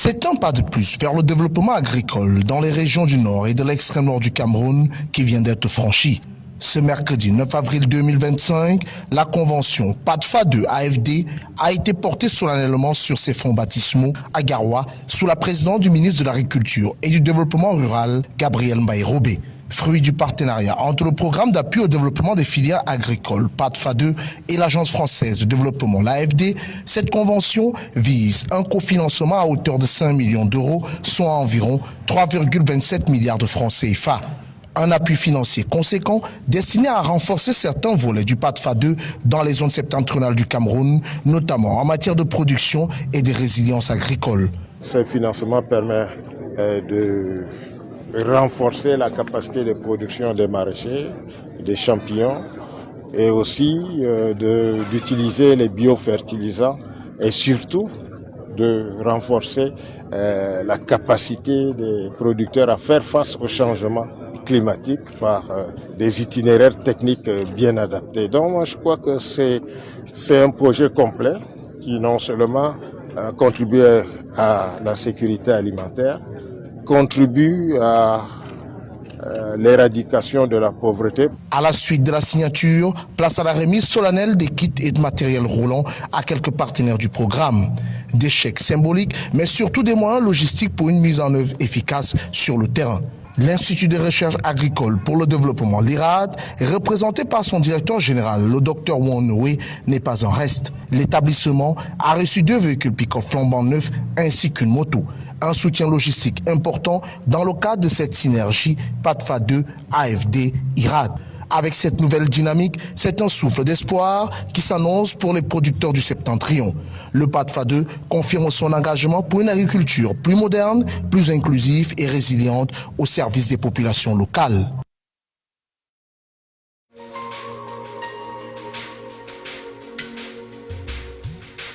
C'est un pas de plus vers le développement agricole dans les régions du nord et de l'extrême nord du Cameroun qui vient d'être franchi. Ce mercredi 9 avril 2025, la convention PADFA 2 AFD a été portée solennellement sur ses fonds baptismaux à Garoua sous la présidence du ministre de l'Agriculture et du Développement rural, Gabriel Mbaye-Robé. Fruit du partenariat entre le programme d'appui au développement des filières agricoles PADFA 2 et l'Agence française de développement, l'AFD, cette convention vise un cofinancement à hauteur de 5 millions d'euros, soit environ 3,27 milliards de francs CFA. Un appui financier conséquent destiné à renforcer certains volets du PADFA 2 dans les zones septentrionales du Cameroun, notamment en matière de production et de résilience agricole. Ce financement permet de renforcer la capacité de production des maraîchers, des champignons et aussi d'utiliser les biofertilisants et surtout de renforcer la capacité des producteurs à faire face au changement climatique par des itinéraires techniques bien adaptés. Donc moi je crois que c'est un projet complet qui non seulement contribue à la sécurité alimentaire, contribue à l'éradication de la pauvreté. À la suite de la signature, place à la remise solennelle des kits et de matériel roulant à quelques partenaires du programme. Des chèques symboliques, mais surtout des moyens logistiques pour une mise en œuvre efficace sur le terrain. L'Institut de recherche agricole pour le développement, l'IRAD, représenté par son directeur général, le Dr Won Noé, n'est pas un reste. L'établissement a reçu 2 véhicules pick-up flambant neufs ainsi qu'une moto. Un soutien logistique important dans le cadre de cette synergie PADFA 2 AFD IRAD. Avec cette nouvelle dynamique, c'est un souffle d'espoir qui s'annonce pour les producteurs du Septentrion. Le PADFA 2 confirme son engagement pour une agriculture plus moderne, plus inclusive et résiliente au service des populations locales.